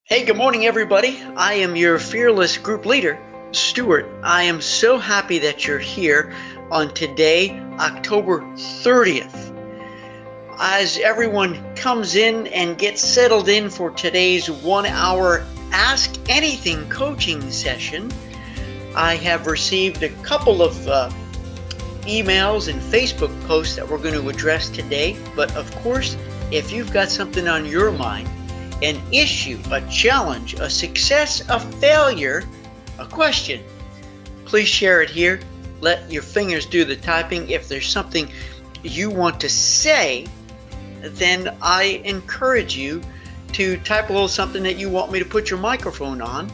Hey, good morning, everybody. I am your fearless group leader, Stuart. I am so happy that you're here on today, October 30th. As everyone comes in and gets settled in for today's 1-hour Ask Anything coaching session, I have received a couple of emails and Facebook posts that we're going to address today. But of course, if you've got something on your mind, an issue, a challenge, a success, a failure, a question, please share it here. Let your fingers do the typing. If there's something you want to say, then I encourage you to type a little something that you want me to put your microphone on,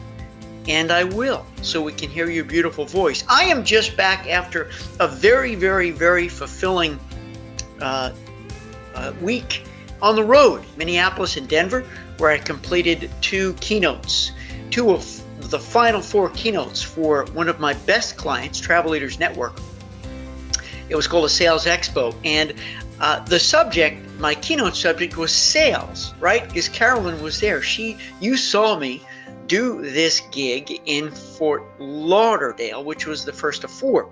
and I will, so we can hear your beautiful voice. I am just back after a very, very, very fulfilling week on the road, Minneapolis and Denver, where I completed two of the final 4 keynotes for one of my best clients, Travel Leaders Network. It was called a Sales Expo, and the subject, my keynote subject, was sales, right? Because Carolyn was there. You saw me do this gig in Fort Lauderdale, which was the first of 4.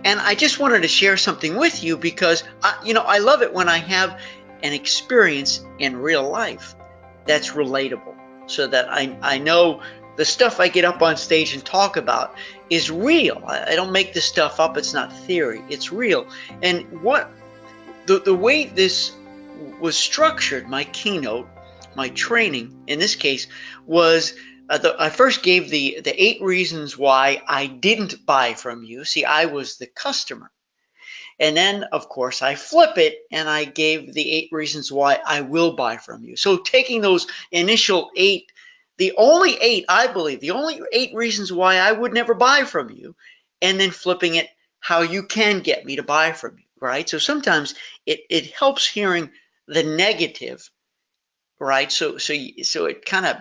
And I just wanted to share something with you because, I love it when I have an experience in real life that's relatable, so that I know the stuff I get up on stage and talk about is real. I don't make this stuff up. It's not theory. It's real. And what the way this was structured, my keynote, my training in this case, was I first gave the 8 reasons why I didn't buy from you. See, I was the customer. And then, of course, I flip it and I gave the 8 reasons why I will buy from you. So taking those initial 8, the only 8 reasons why I would never buy from you, and then flipping it how you can get me to buy from you, right? So sometimes it helps hearing the negative, right? So it kind of,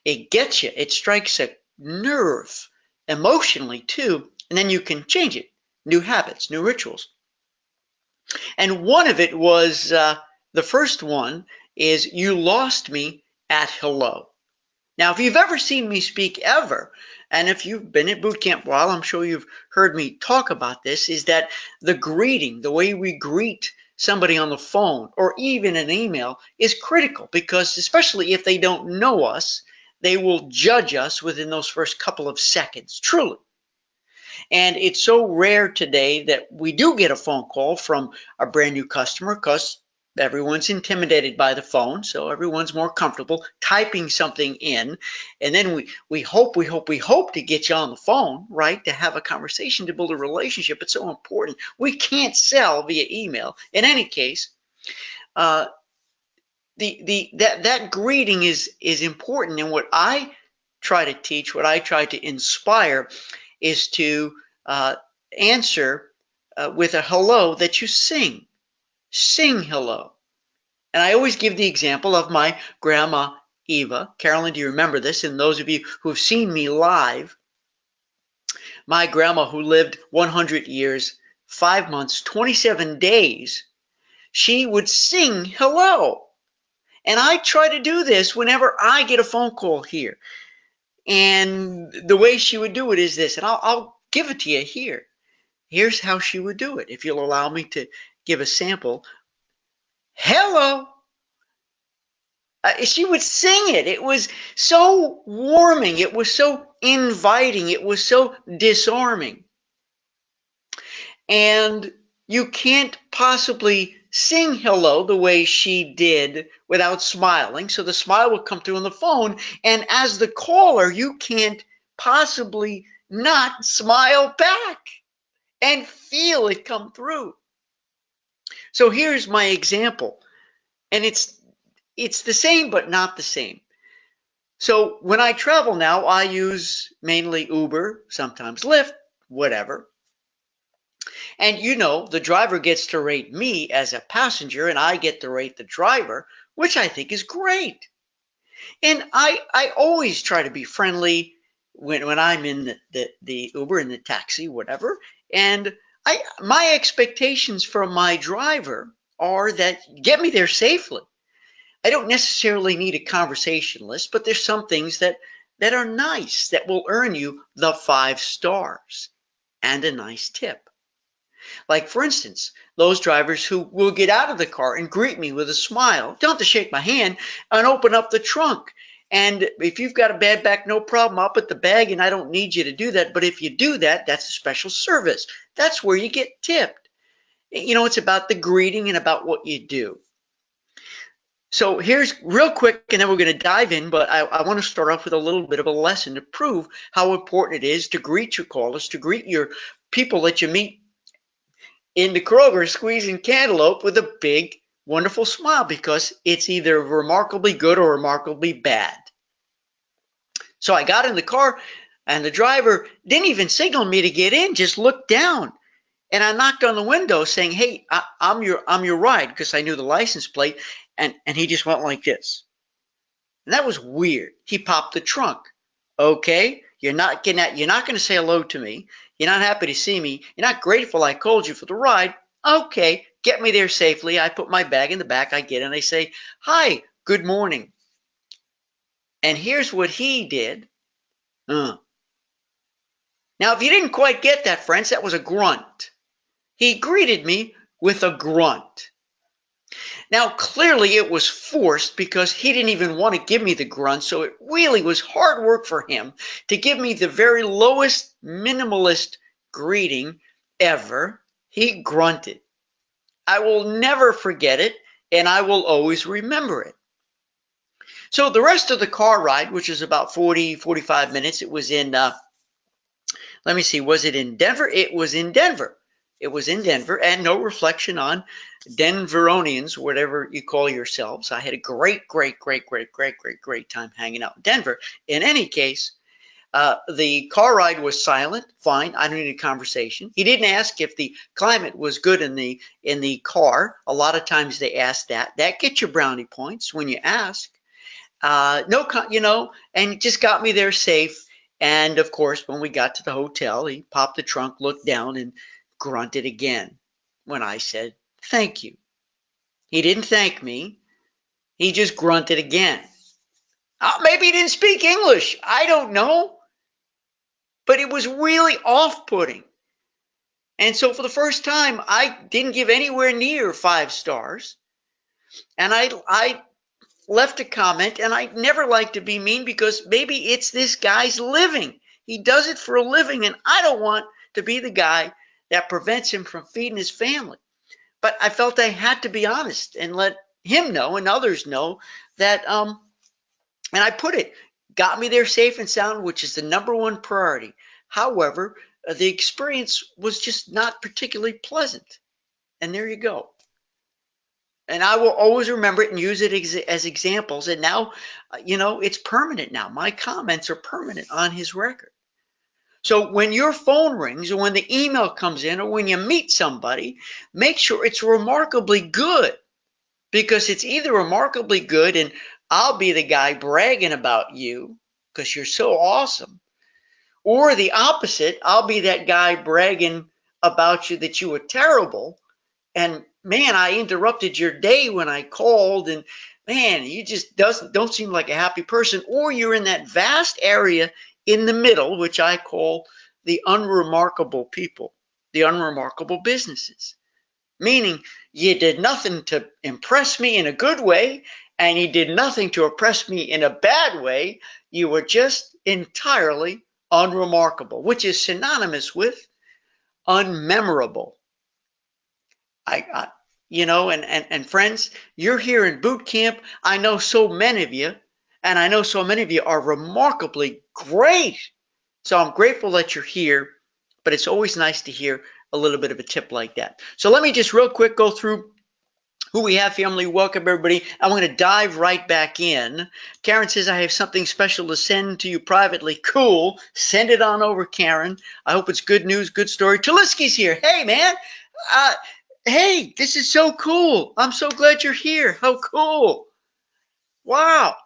it gets you, it strikes a nerve emotionally too, and then you can change it. New habits, new rituals. And one of it was, the first one is, you lost me at hello. Now, if you've ever seen me speak ever, and if you've been at boot camp a while, I'm sure you've heard me talk about this, is that the greeting, the way we greet somebody on the phone or even an email, is critical, because especially if they don't know us, they will judge us within those first couple of seconds, truly. And it's so rare today that we do get a phone call from a brand new customer, because everyone's intimidated by the phone. So everyone's more comfortable typing something in. And then we hope to get you on the phone, right? To have a conversation, to build a relationship. It's so important. We can't sell via email. In any case, that greeting is important. And what I try to teach, what I try to inspire, is to answer with a hello that you sing. Sing hello. And I always give the example of my grandma, Eva. Carolyn, do you remember this? And those of you who've seen me live, my grandma, who lived 100 years, 5 months, 27 days, she would sing hello. And I try to do this whenever I get a phone call here. And the way she would do it is this, and I'll give it to you here. Here's how she would do it, if you'll allow me to give a sample. Hello. She would sing it. It was so warming. It was so inviting. It was so disarming. And you can't possibly sing hello the way she did without smiling. So the smile will come through on the phone. And as the caller, you can't possibly not smile back and feel it come through. So here's my example. And it's the same, but not the same. So when I travel now, I use mainly Uber, sometimes Lyft, whatever. And the driver gets to rate me as a passenger, and I get to rate the driver, which I think is great. And I always try to be friendly when I'm in the Uber, in the taxi, whatever. And my expectations from my driver are that get me there safely. I don't necessarily need a conversationalist, but there's some things that are nice that will earn you the 5 stars and a nice tip. Like, for instance, those drivers who will get out of the car and greet me with a smile, don't have to shake my hand, and open up the trunk. And if you've got a bad back, no problem, I'll put the bag in. I don't need you to do that. But if you do that, that's a special service. That's where you get tipped. You know, it's about the greeting and about what you do. So here's real quick, and then we're going to dive in, but I want to start off with a little bit of a lesson to prove how important it is to greet your callers, to greet your people that you meet in the Kroger squeezing cantaloupe with a big, wonderful smile, because it's either remarkably good or remarkably bad. So I got in the car, and the driver didn't even signal me to get in, just looked down. And I knocked on the window saying, "Hey, I'm your ride," because I knew the license plate. And he just went like this. And that was weird. He popped the trunk. Okay, you're not going to say hello to me. You're not happy to see me. You're not grateful I called you for the ride. Okay, get me there safely. I put my bag in the back. I get in. I say, "Hi, good morning." And here's what he did. Now, if you didn't quite get that, friends, that was a grunt. He greeted me with a grunt. Now, clearly it was forced because he didn't even want to give me the grunt, so it really was hard work for him to give me the very lowest minimalist greeting ever. He grunted. I will never forget it, and I will always remember it. So the rest of the car ride, which is about 45 minutes, it was in, let me see, was it in Denver? It was in Denver. It was in Denver, and no reflection on Denveronians, whatever you call yourselves. I had a great time hanging out in Denver. In any case, the car ride was silent. Fine, I don't need a conversation. He didn't ask if the climate was good in the car. A lot of times they ask that. That gets you brownie points when you ask. And just got me there safe. And of course, when we got to the hotel, he popped the trunk, looked down, and grunted again when I said, "Thank you." He didn't thank me. He just grunted again. Maybe he didn't speak English. I don't know. But it was really off-putting. And so for the first time, I didn't give anywhere near 5 stars. And I left a comment, and I never like to be mean because maybe it's this guy's living. He does it for a living, and I don't want to be the guy that prevents him from feeding his family. But I felt I had to be honest and let him know and others know that, and I put it, got me there safe and sound, which is the #1 priority. However, the experience was just not particularly pleasant. And there you go. And I will always remember it and use it as examples. And now, it's permanent now. My comments are permanent on his record. So when your phone rings or when the email comes in or when you meet somebody, make sure it's remarkably good, because it's either remarkably good and I'll be the guy bragging about you because you're so awesome, or the opposite, I'll be that guy bragging about you that you were terrible. And man, I interrupted your day when I called, and man, you just don't seem like a happy person. Or you're in that vast area in the middle, which I call the unremarkable people, the unremarkable businesses. Meaning you did nothing to impress me in a good way, and you did nothing to impress me in a bad way. You were just entirely unremarkable, which is synonymous with unmemorable. And friends, you're here in boot camp. I know so many of you, and I know so many of you are remarkably great. So I'm grateful that you're here, but it's always nice to hear a little bit of a tip like that. So let me just real quick go through who we have, family. Welcome, everybody. I'm going to dive right back in. Karen says, "I have something special to send to you privately." Cool. Send it on over, Karen. I hope it's good news, good story. Taliski's here. Hey, man. Hey, this is so cool. I'm so glad you're here. How cool. Wow.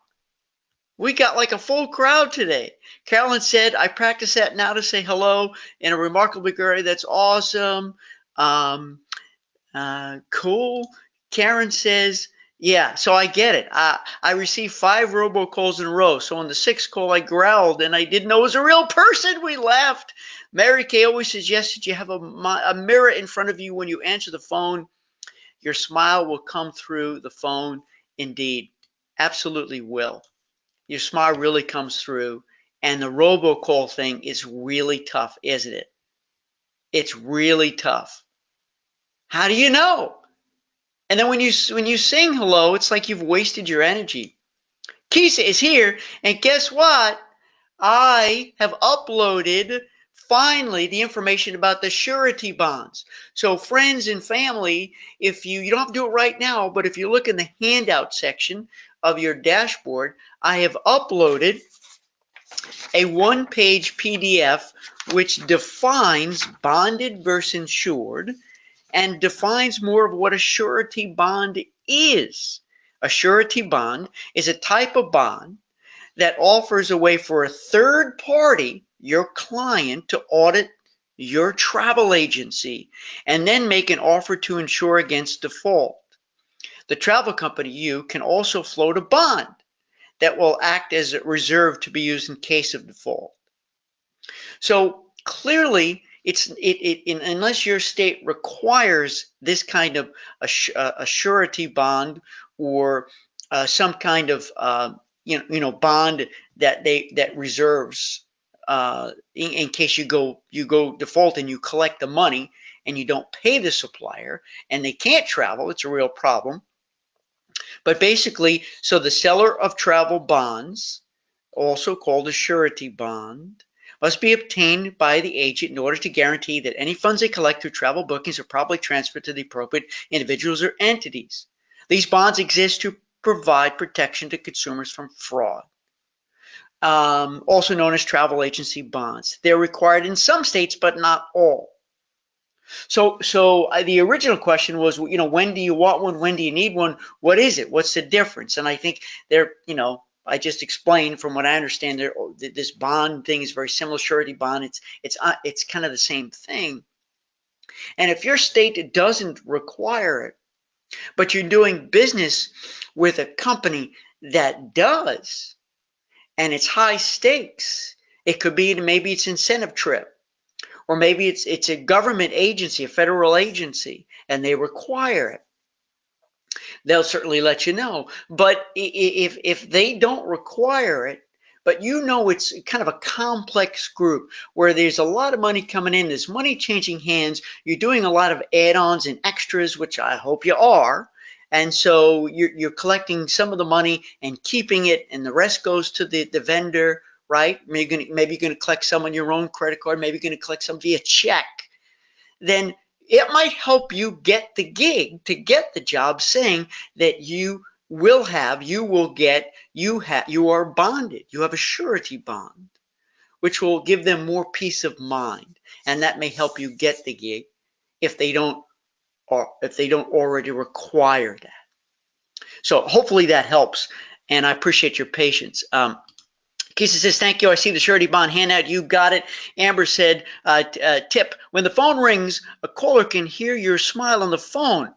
We got like a full crowd today. Carolyn said, "I practice that now to say hello in a remarkably good way." That's awesome. Cool. Karen says, Yeah, so I get it. I received 5 robocalls in a row. So on the 6th call, I growled and I didn't know it was a real person. We laughed. Mary Kay always suggests that you have a mirror in front of you when you answer the phone. Your smile will come through the phone. Indeed, absolutely will. Your smile really comes through. And the robocall thing is really tough, isn't it? It's really tough. How do you know? And then when you sing hello, it's like you've wasted your energy. Kisa is here, and guess what? I have uploaded finally the information about the surety bonds. So friends and family, if you don't have to do it right now, but if you look in the handout section of your dashboard, I have uploaded a one-page PDF which defines bonded versus insured and defines more of what a surety bond is. A surety bond is a type of bond that offers a way for a third party, your client, to audit your travel agency and then make an offer to insure against default. The travel company, you, can also float a bond that will act as a reserve to be used in case of default. So clearly, unless your state requires this kind of a surety bond or some kind of bond that reserves in case you go default and you collect the money and you don't pay the supplier and they can't travel, it's a real problem. But basically, so the seller of travel bonds, also called a surety bond, must be obtained by the agent in order to guarantee that any funds they collect through travel bookings are properly transferred to the appropriate individuals or entities. These bonds exist to provide protection to consumers from fraud, also known as travel agency bonds. They're required in some states, but not all. So the original question was, when do you want one? When do you need one? What is it? What's the difference? And I think I just explained from what I understand this bond thing is very similar. Surety bond, it's kind of the same thing. And if your state doesn't require it, but you're doing business with a company that does, and it's high stakes, it could be maybe it's incentive trip. Or maybe it's a government agency, a federal agency, and they require it. They'll certainly let you know. But if they don't require it, but it's kind of a complex group where there's a lot of money coming in, there's money changing hands, you're doing a lot of add-ons and extras, which I hope you are. And so you're collecting some of the money and keeping it, and the rest goes to the vendor, right? Maybe you're going to collect some on your own credit card. Maybe you're going to collect some via check. Then it might help you get the gig, to get the job, saying that you are bonded. You have a surety bond, which will give them more peace of mind, and that may help you get the gig if they don't already require that. So hopefully that helps, and I appreciate your patience. Kisa says, thank you. I see the surety bond handout. You got it. Amber said, tip, when the phone rings, a caller can hear your smile on the phone.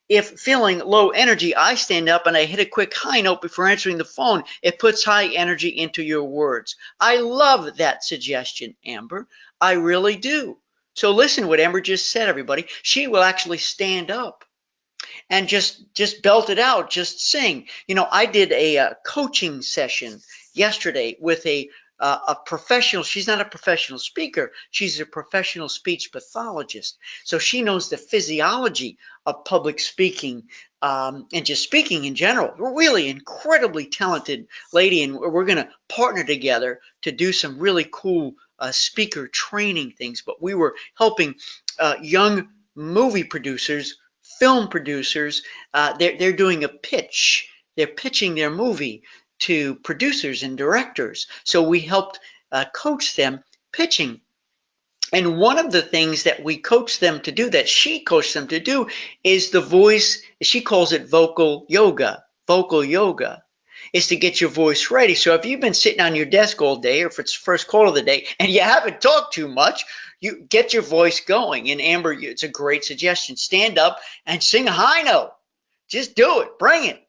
If feeling low energy, I stand up and I hit a quick high note before answering the phone. It puts high energy into your words. I love that suggestion, Amber. I really do. So listen what Amber just said, everybody. She will actually stand up and just belt it out, just sing. I did a coaching session yesterday with a professional. She's not a professional speaker. She's a professional speech pathologist. So she knows the physiology of public speaking and just speaking in general. We're really incredibly talented lady, and we're going to partner together to do some really cool speaker training things. But we were helping young movie producers, film producers. They're doing a pitch. They're pitching their movie to producers and directors. So we helped coach them pitching. And one of the things that we coach them to do, that she coached them to do, is the voice. She calls it vocal yoga. Vocal yoga is to get your voice ready. So if you've been sitting on your desk all day, or if it's first call of the day and you haven't talked too much, you get your voice going. And Amber, it's a great suggestion. Stand up and sing a high note. Just do it. Bring it.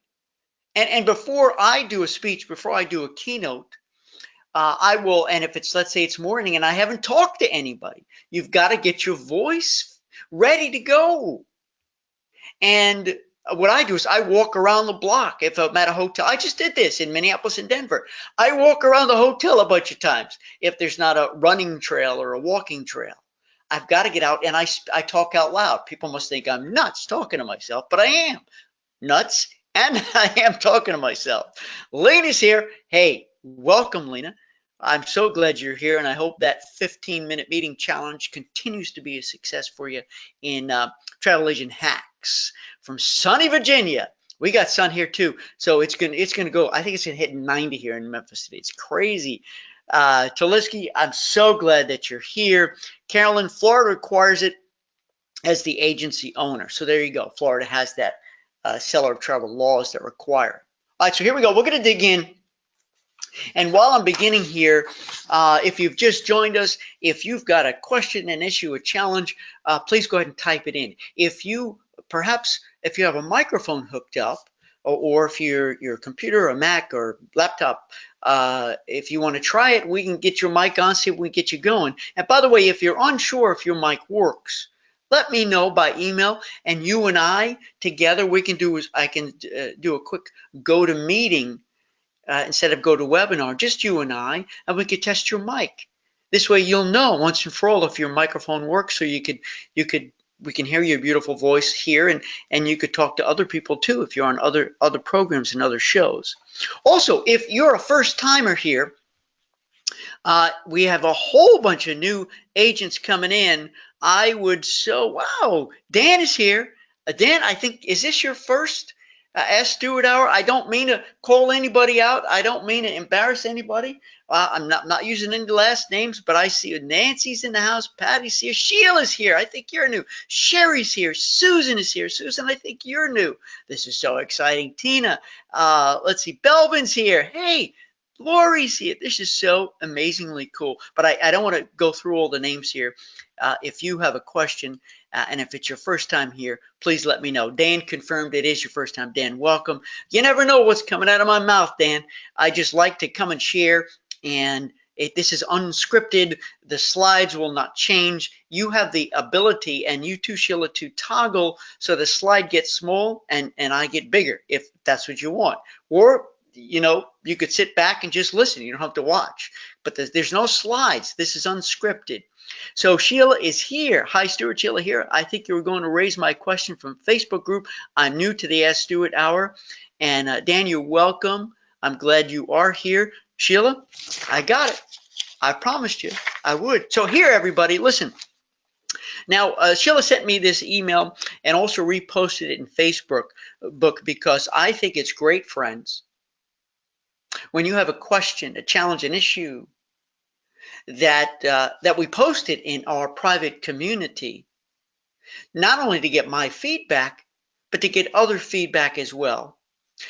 And before I do a speech, before I do a keynote, I will, and if it's, let's say it's morning and I haven't talked to anybody, you've got to get your voice ready to go. And what I do is I walk around the block. If I'm at a hotel, I just did this in Minneapolis and Denver. I walk around the hotel a bunch of times. If there's not a running trail or a walking trail, I've got to get out and I talk out loud. People must think I'm nuts talking to myself, but I am nuts and I am talking to myself. Lena's here. Hey, welcome, Lena. I'm so glad you're here, and I hope that 15-minute meeting challenge continues to be a success for you in Travel Agent Hacks from sunny Virginia. We got sun here too, so it's gonna go. I think it's gonna hit 90 here in Memphis today. It's crazy. Taliski, I'm so glad that you're here. Carolyn, Florida requires it as the agency owner. So there you go. Florida has that seller of travel laws that require it. All right, so here we go. We're gonna dig in. And while I'm beginning here, if you've just joined us, if you've got a question, an issue, a challenge, please go ahead and type it in. If you have a microphone hooked up, or if your computer or Mac or laptop, if you want to try it, we can get your mic on, see if we can get you going. And by the way, if you're unsure if your mic works, let me know by email, and you and I together, I can do a quick go to meeting. Instead of go to webinar, just you and I, and we could test your mic. This way you'll know once and for all if your microphone works, so we can hear your beautiful voice here, and you could talk to other people too if you're on other programs and other shows. Also, if you're a first timer here, we have a whole bunch of new agents coming in. Wow, Dan is here. Dan, I think, is this your first Ask Stuart Hour? I don't mean to call anybody out. I don't mean to embarrass anybody. I'm not using any last names, but I see Nancy's in the house. Patty's here. Sheila's here. I think you're new. Sherry's here. Susan is here. Susan, I think you're new. This is so exciting. Tina, let's see. Belvin's here. Hey, Lori's here. This is so amazingly cool. But I don't want to go through all the names here. If you have a question, and if it's your first time here, please let me know. Dan confirmed it is your first time. Dan, welcome. You never know what's coming out of my mouth, Dan. I just like to come and share, and this is unscripted. The slides will not change. You have the ability, and you too, Sheila, to toggle so the slide gets small and I get bigger if that's what you want. Or you could sit back and just listen. You don't have to watch. But there's no slides. This is unscripted. So Sheila is here. Hi, Stuart. Sheila here. I think you were going to raise my question from Facebook group. I'm new to the Ask Stuart Hour. And Dan, you're welcome. I'm glad you are here. Sheila, I got it. I promised you I would. So here, everybody, listen. Now, Sheila sent me this email and also reposted it in Facebook because I think it's great, friends. When you have a question, a challenge, an issue that we posted in our private community, not only to get my feedback, but to get other feedback as well.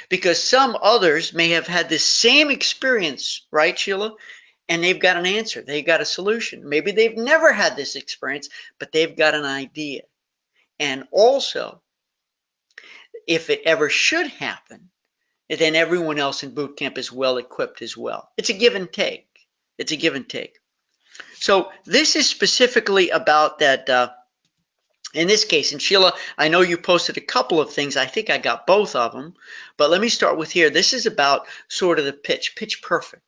Because some others may have had the same experience, right, Sheila? And they've got an answer. They've got a solution. Maybe they've never had this experience, but they've got an idea. And also, if it ever should happen, then everyone else in boot camp is well equipped as well. It's a give and take. It's a give and take. So this is specifically about that, in this case, and Sheila, I know you posted a couple of things. I think I got both of them, but let me start with here. This is about sort of the pitch perfect.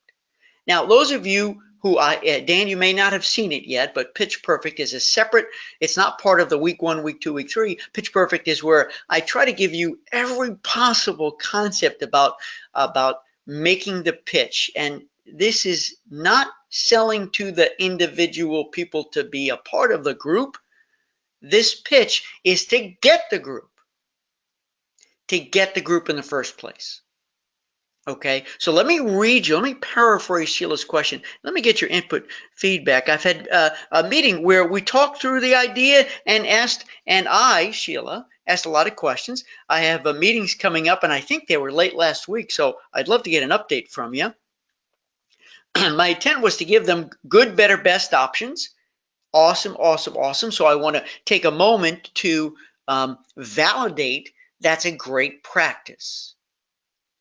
Now, those of you who Dan, you may not have seen it yet, but Pitch Perfect is a separate, it's not part of the week 1, week 2, week 3. Pitch Perfect is where I try to give you every possible concept about making the pitch. And this is not selling to the individual people to be a part of the group. This pitch is to get the group in the first place. Okay, so let me read you, let me paraphrase Sheila's question. Let me get your input feedback. I've had a meeting where we talked through the idea and Sheila, asked a lot of questions. I have meetings coming up, and I think they were late last week, so I'd love to get an update from you. My intent was to give them good, better, best options. Awesome, awesome, awesome. So I want to take a moment to validate that's a great practice.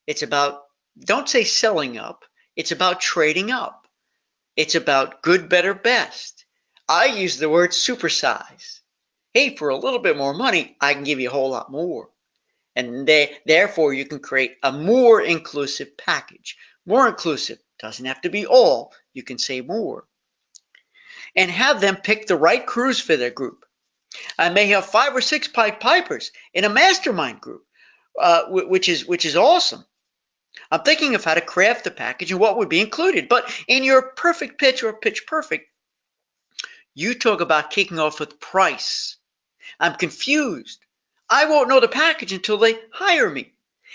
It's about, don't say selling up, it's about trading up. It's about good, better, best. I use the word supersize. Hey, for a little bit more money, I can give you a whole lot more. And therefore, you can create a more inclusive package. More inclusive doesn't have to be all. You can say more. And have them pick the right crews for their group. I may have 5 or 6 Pied Pipers in a mastermind group, which is awesome. I'm thinking of how to craft the package and what would be included. But in your perfect pitch or pitch perfect, you talk about kicking off with price. I'm confused. I won't know the package until they hire me.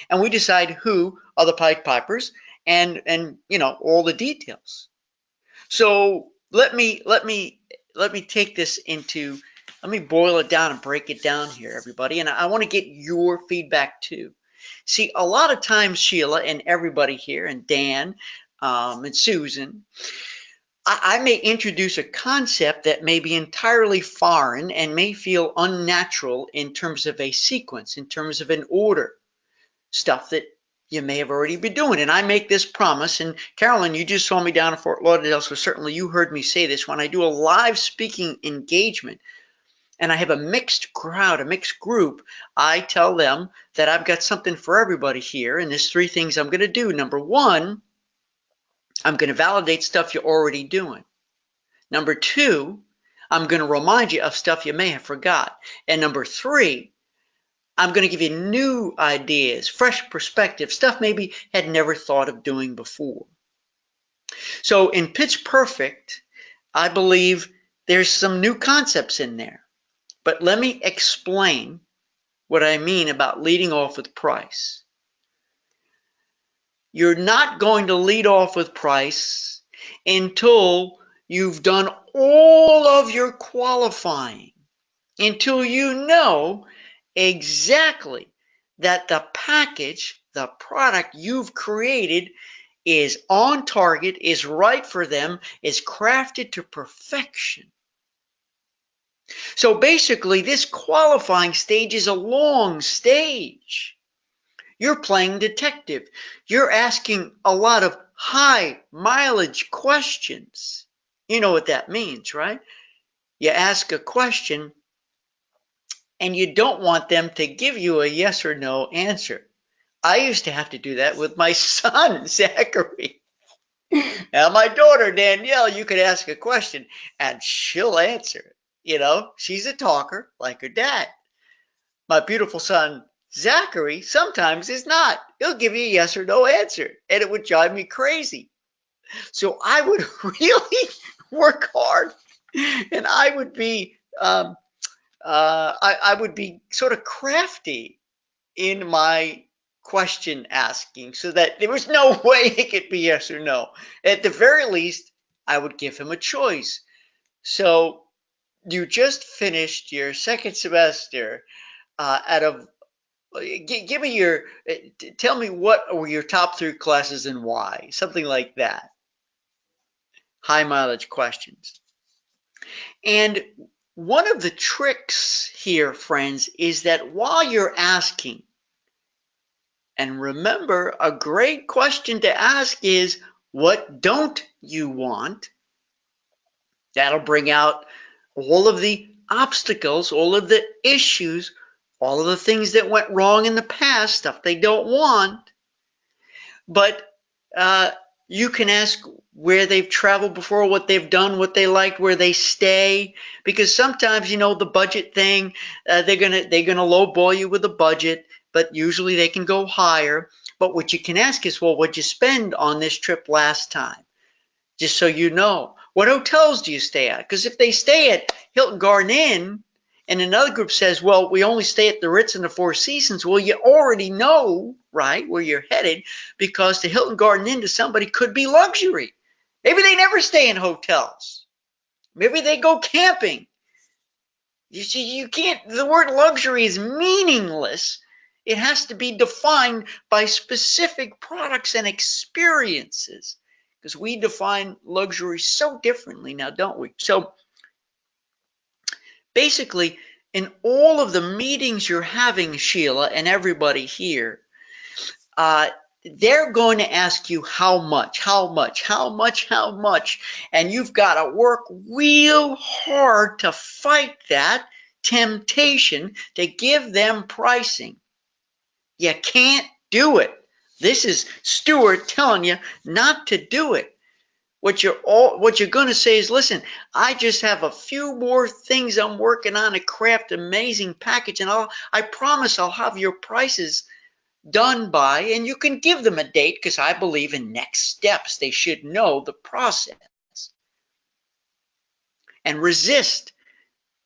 And we decide who are the Pied Pipers and all the details. So let me take this into, let me boil it down and break it down here, everybody. And I want to get your feedback too. See, a lot of times, Sheila and everybody here, and Dan and Susan, I may introduce a concept that may be entirely foreign and may feel unnatural in terms of a sequence, in terms of an order, stuff that you may have already been doing. And I make this promise, and Carolyn, you just saw me down in Fort Lauderdale, so certainly you heard me say this. When I do a live speaking engagement and I have a mixed crowd, a mixed group, I tell them that I've got something for everybody here, and there's 3 things I'm going to do. Number 1, I'm going to validate stuff you're already doing. Number 2, I'm going to remind you of stuff you may have forgot. And number 3, I'm going to give you new ideas, fresh perspective, stuff maybe had never thought of doing before. So in Pitch Perfect, I believe there's some new concepts in there. But let me explain what I mean about leading off with price. You're not going to lead off with price until you've done all of your qualifying, until you know exactly that the package, the product you've created is on target, is right for them, is crafted to perfection. So basically, this qualifying stage is a long stage. You're playing detective. You're asking a lot of high mileage questions. You know what that means, right? You ask a question and you don't want them to give you a yes or no answer. I used to have to do that with my son, Zachary. Now, my daughter, Danielle, you could ask a question and she'll answer it. She's a talker like her dad. My beautiful son, Zachary, sometimes is not. He'll give you a yes or no answer, and it would drive me crazy. So I would really work hard, and I would be I would be sort of crafty in my question asking so that there was no way it could be yes or no. At the very least, I would give him a choice. So you just finished your second semester give me tell me what were your top 3 classes and why, something like that. High mileage questions. And one of the tricks here, friends, is that while you're asking, and remember, a great question to ask is, what don't you want? That'll bring out all of the obstacles, all of the issues, all of the things that went wrong in the past, stuff they don't want. But you can ask where they've traveled before, what they've done, what they like, where they stay. Because sometimes, the budget thing, they're gonna lowball you with a budget, but usually they can go higher. But what you can ask is, well, what'd you spend on this trip last time? Just so you know. What hotels do you stay at? Because if they stay at Hilton Garden Inn, and another group says, well, we only stay at the Ritz and the Four Seasons. Well, you already know, right, where you're headed, because the Hilton Garden Inn to somebody could be luxury. Maybe they never stay in hotels. Maybe they go camping. You see, you can't, the word luxury is meaningless. It has to be defined by specific products and experiences, because we define luxury so differently now, don't we? So basically, in all of the meetings you're having, Sheila, and everybody here, they're going to ask you how much, and you've got to work real hard to fight that temptation to give them pricing. You can't do it. This is Stuart telling you not to do it. What you're going to say is, listen, I just have a few more things I'm working on to craft an amazing package, and I promise I'll have your prices done by, and you can give them a date because I believe in next steps. They should know the process. And resist.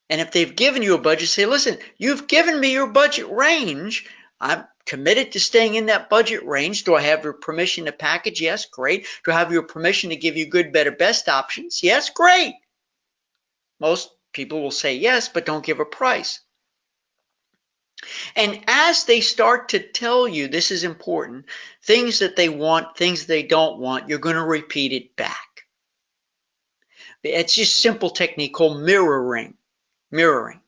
And if they've given you a budget, say, listen, you've given me your budget range. I'm committed to staying in that budget range. Do I have your permission to package? Yes, great. Do I have your permission to give you good, better, best options? Yes, great. Most people will say yes, but don't give a price. And as they start to tell you, this is important, things that they want, things they don't want, you're going to repeat it back. It's just a simple technique called mirroring. Mirroring.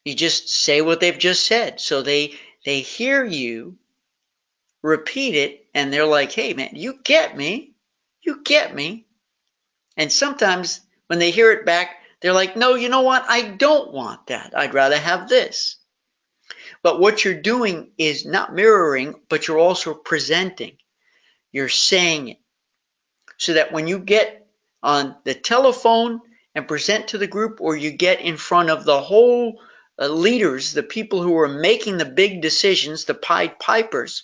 You just say what they've just said. So they hear you repeat it, and they're like, hey, man, you get me. You get me. And sometimes when they hear it back, they're like, no, you know what? I don't want that. I'd rather have this. But what you're doing is not mirroring, but you're also presenting. You're saying it. So that when you get on the telephone and present to the group, or you get in front of the whole leaders, the people who are making the big decisions, the Pied Pipers,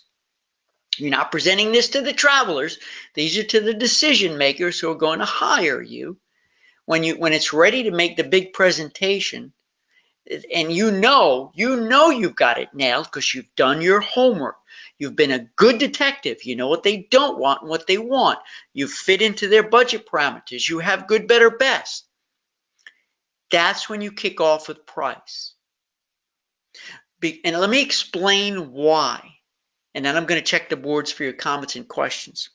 you're not presenting this to the travelers. These are to the decision makers who are going to hire you. When it's ready to make the big presentation, and you know you've got it nailed because you've done your homework. You've been a good detective. You know what they don't want and what they want. You fit into their budget parameters. You have good, better, best. That's when you kick off with price. And let me explain why. And then I'm going to check the boards for your comments and questions.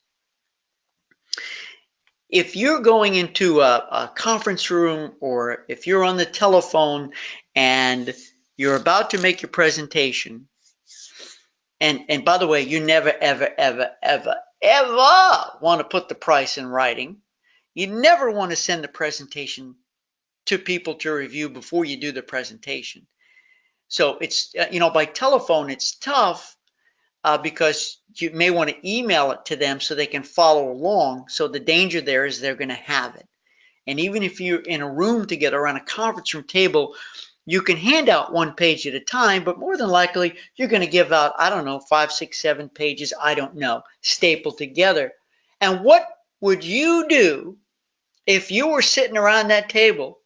If you're going into a conference room, or if you're on the telephone and you're about to make your presentation, and by the way, you never, ever, ever, ever, ever want to put the price in writing. You never want to send the presentation to people to review before you do the presentation. So it's, by telephone, it's tough because you may want to email it to them so they can follow along. So the danger there is they're going to have it. And even if you're in a room together around a conference room table, you can hand out one page at a time, but more than likely you're going to give out, 5, 6, 7 pages, stapled together. And what would you do if you were sitting around that table,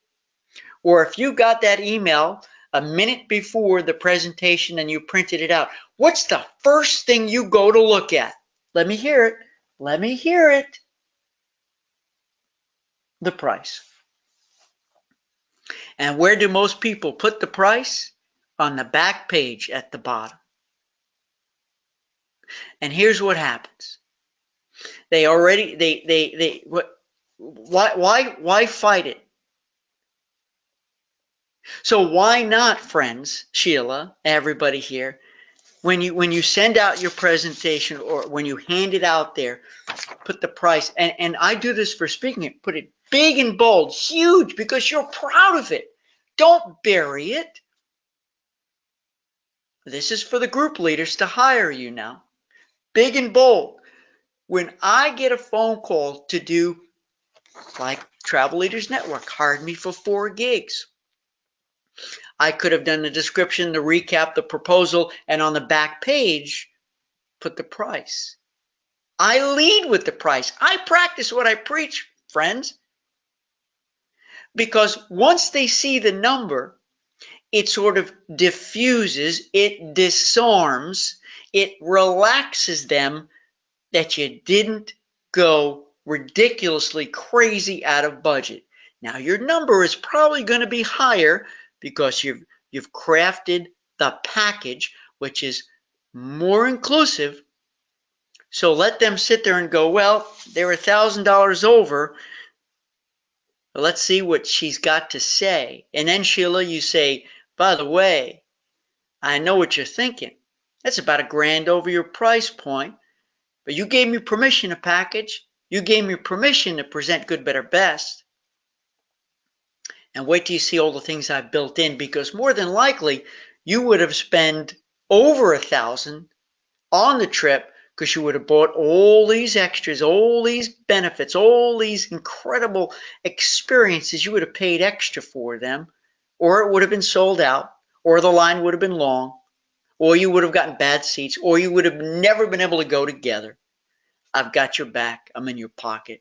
or if you got that email a minute before the presentation and you printed it out? What's the first thing you go to look at? Let me hear it. Let me hear it. The price. And where do most people put the price? On the back page at the bottom. And here's what happens. Why fight it? So why not, friends, Sheila, everybody here, when you send out your presentation, or when you hand it out there, put the price, and I do this for speaking it, put it big and bold, huge, because you're proud of it. Don't bury it. This is for the group leaders to hire you now. Big and bold. When I get a phone call to do, like Travel Leaders Network hired me for 4 gigs. I could have done the description, the recap, the proposal, and on the back page, put the price. I lead with the price. I practice what I preach, friends. Because once they see the number, it sort of diffuses, it disarms, it relaxes them that you didn't go ridiculously crazy out of budget. Now, your number is probably going to be higher because you've crafted the package, which is more inclusive. So let them sit there and go, well, they're $1,000 over. Let's see what she's got to say. And then, Sheila, you say, by the way, I know what you're thinking. That's about $1,000 over your price point. But you gave me permission to package. You gave me permission to present good, better, best. And wait till you see all the things I've built in, because more than likely you would have spent over $1,000 on the trip because you would have bought all these extras, all these benefits, all these incredible experiences. You would have paid extra for them, or it would have been sold out, or the line would have been long, or you would have gotten bad seats, or you would have never been able to go together. I've got your back. I'm in your pocket.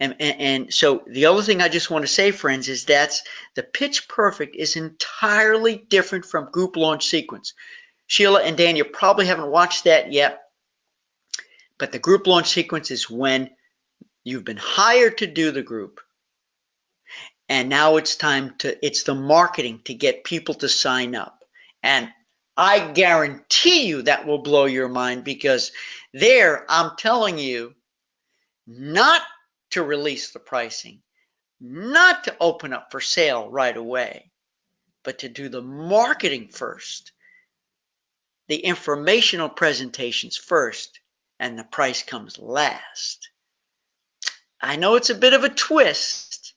And so the other thing I just want to say, friends, is that's the pitch perfect is entirely different from group launch sequence. Sheila and Dan, you probably haven't watched that yet, but the group launch sequence is when you've been hired to do the group, and now it's the marketing to get people to sign up. And I guarantee you that will blow your mind, because there I'm telling you not to release the pricing, not to open up for sale right away, but to do the marketing first, the informational presentations first, and the price comes last. I know it's a bit of a twist,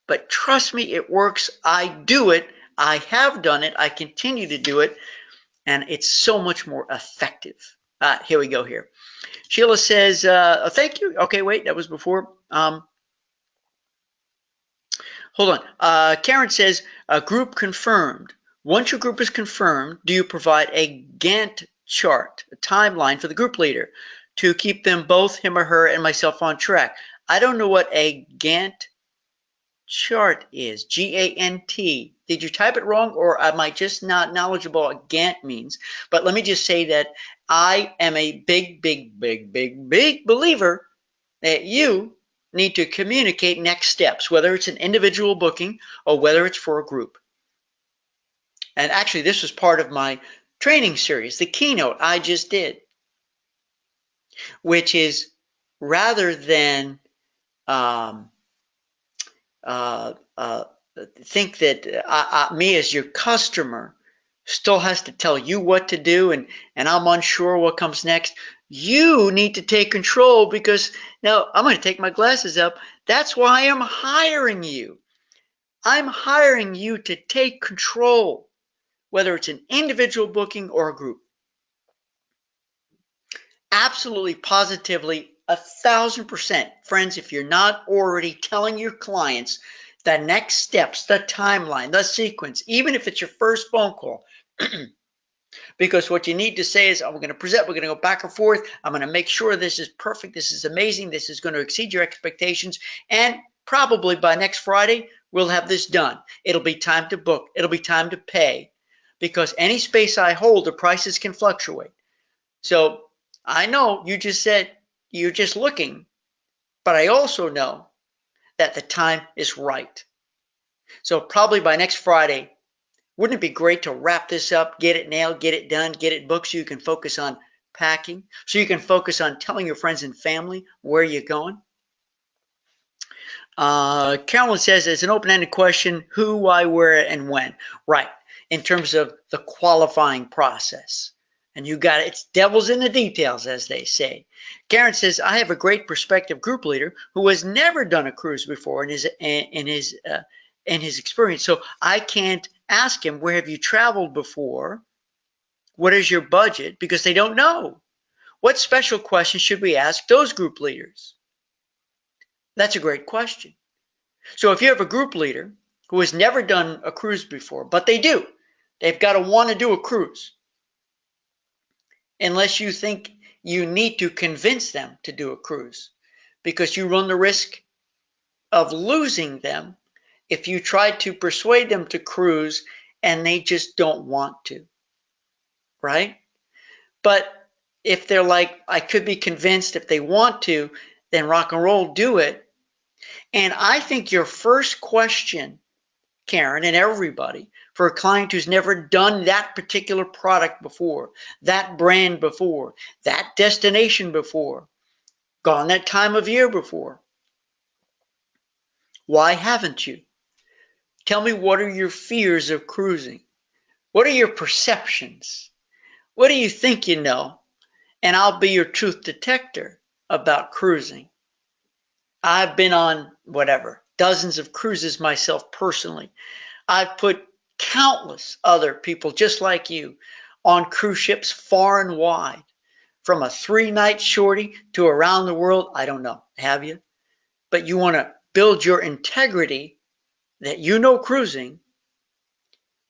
but trust me, it works. I do it. I have done it. I continue to do it, and it's so much more effective. Here we go here. Sheila says, thank you. Okay, wait, that was before. Hold on. Karen says, group confirmed. Once your group is confirmed, do you provide a Gantt chart, a timeline for the group leader to keep them both, him or her, and myself on track? I don't know what a Gantt chart is. G-A-N-T. Did you type it wrong, or am I just not knowledgeable what Gantt means? But let me just say that I am a big believer that you need to communicate next steps, whether it's an individual booking or whether it's for a group. And actually, this was part of my training series, the keynote I just did, which is rather than think that me as your customer still has to tell you what to do, and I'm unsure what comes next. You need to take control, because now I'm going to take my glasses up. That's why I'm hiring you. I'm hiring you to take control, whether it's an individual booking or a group. Absolutely, positively, 1,000%. Friends, if you're not already telling your clients the next steps, the timeline, the sequence, even if it's your first phone call, because what you need to say is, oh, we're going to present, we're going to go back and forth, I'm going to make sure this is perfect, this is amazing, this is going to exceed your expectations, and probably by next Friday, we'll have this done. It'll be time to book. It'll be time to pay, because any space I hold, the prices can fluctuate. So I know you just said you're just looking, but I also know that the time is right. So probably by next Friday, wouldn't it be great to wrap this up, get it nailed, get it done, get it booked, so you can focus on packing, so you can focus on telling your friends and family where you're going? Carolyn says, it's an open-ended question, who, why, where, and when. Right, in terms of the qualifying process. And you got it. It's devil's in the details, as they say. Karen says, I have a great prospective group leader who has never done a cruise before in his experience. So I can't ask him, where have you traveled before? What is your budget? Because they don't know. What special questions should we ask those group leaders? That's a great question. So if you have a group leader who has never done a cruise before, but they do, they've got to want to do a cruise. Unless you think you need to convince them to do a cruise, because you run the risk of losing them if you try to persuade them to cruise and they just don't want to, right? But if they're like, I could be convinced, if they want to, then rock and roll, do it. And I think your first question, Karen, and everybody, for a client who's never done that particular product before, that brand before, that destination before, gone that time of year before, why haven't you? Tell me, what are your fears of cruising? What are your perceptions? What do you think you know? and I'll be your truth detector about cruising. I've been on dozens of cruises myself personally. I've put countless other people just like you on cruise ships far and wide, from a 3-night shorty to around the world. I don't know. Have you? But you want to build your integrity that you know cruising,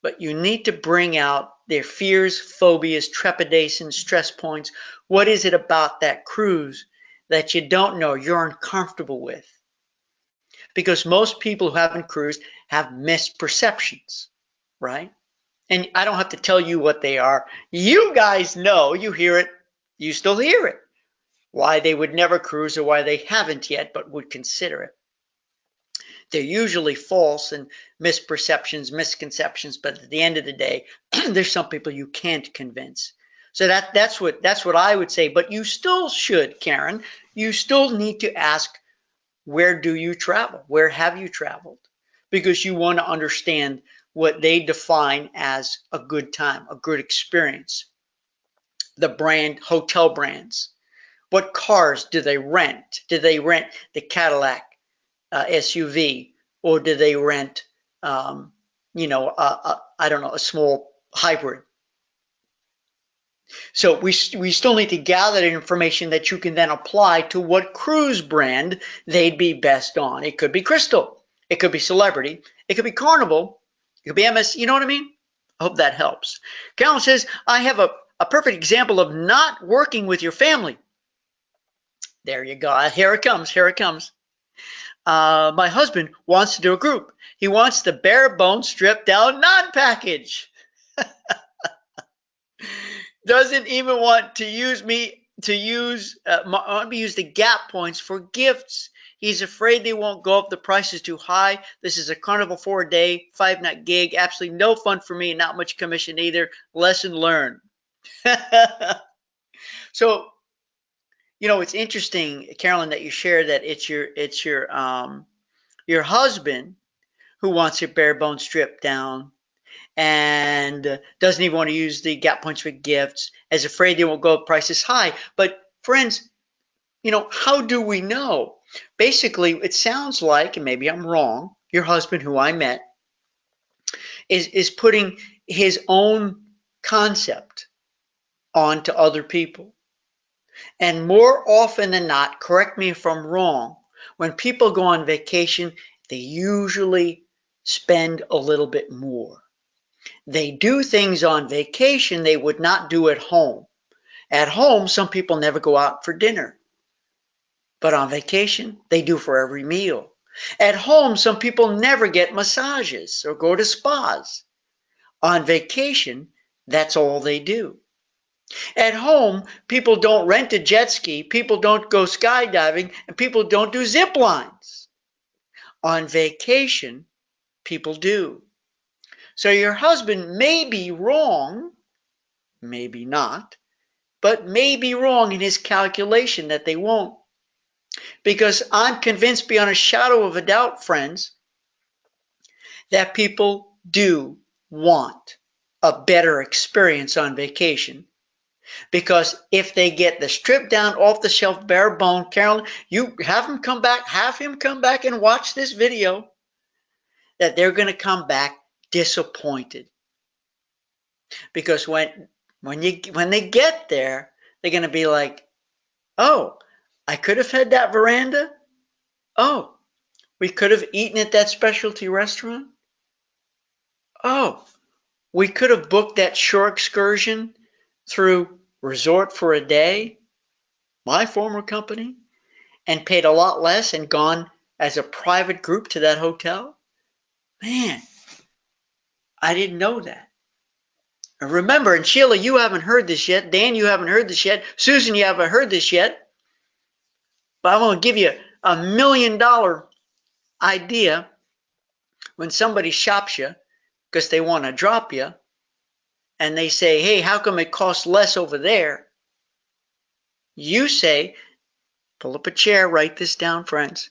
but you need to bring out their fears, phobias, trepidations, stress points. What is it about that cruise that you don't know, you're uncomfortable with? Because most people who haven't cruised have misperceptions, right? And I don't have to tell you what they are. You guys know, you hear it, you still hear it. Why they would never cruise or why they haven't yet but would consider it. They're usually false and misperceptions, misconceptions, but at the end of the day, there's some people you can't convince. So that's what I would say. But you still should, Karen, you still need to ask, where do you travel? Where have you traveled? Because you want to understand what they define as a good time, a good experience. The brand, hotel brands. What cars do they rent? Do they rent the Cadillac SUV, or do they rent, I don't know, a small hybrid? So we still need to gather the information that you can then apply to what cruise brand they'd be best on. It could be Crystal. It could be Celebrity. It could be Carnival. It could be MS. You know what I mean? I hope that helps. Carolyn says, I have a perfect example of not working with your family. There you go. Here it comes. Here it comes. My husband wants to do a group. He wants the bare bones stripped down non-package. Doesn't even want to use the gap points for gifts. He's afraid they won't go up. The price is too high. This is a Carnival 4-day, 5-night gig. Absolutely no fun for me. Not much commission either. Lesson learned. So, it's interesting, Carolyn, that you share that it's your husband who wants your bare bones stripped down and doesn't even want to use the gap points for gifts, is afraid they won't go up, prices high. But friends, how do we know? Basically, it sounds like, and maybe I'm wrong, your husband, who I met, is putting his own concept onto other people. And more often than not, correct me if I'm wrong, when people go on vacation, they usually spend a little bit more. They do things on vacation they would not do at home. At home, some people never go out for dinner. But on vacation, they do for every meal. At home, some people never get massages or go to spas. On vacation, that's all they do. At home, people don't rent a jet ski, people don't go skydiving, and people don't do zip lines. On vacation, people do. So your husband may be wrong, maybe not, but may be wrong in his calculation that they won't. Because I'm convinced beyond a shadow of a doubt, friends, that people do want a better experience on vacation. Because if they get the stripped down, off the shelf, bare bone, Carolyn, you have him come back and watch this video, that they're going to come back disappointed. Because when they get there, they're going to be like, oh, I could have had that veranda. Oh, we could have eaten at that specialty restaurant. Oh, we could have booked that shore excursion through Resort for a Day, my former company, and paid a lot less and gone as a private group to that hotel. Man, I didn't know that. And remember, and Sheila, you haven't heard this yet. Dan, you haven't heard this yet. Susan, you haven't heard this yet. But I'm going to give you a $1 million idea. When somebody shops you because they want to drop you, and they say, hey, how come it costs less over there? You say, pull up a chair, write this down, friends.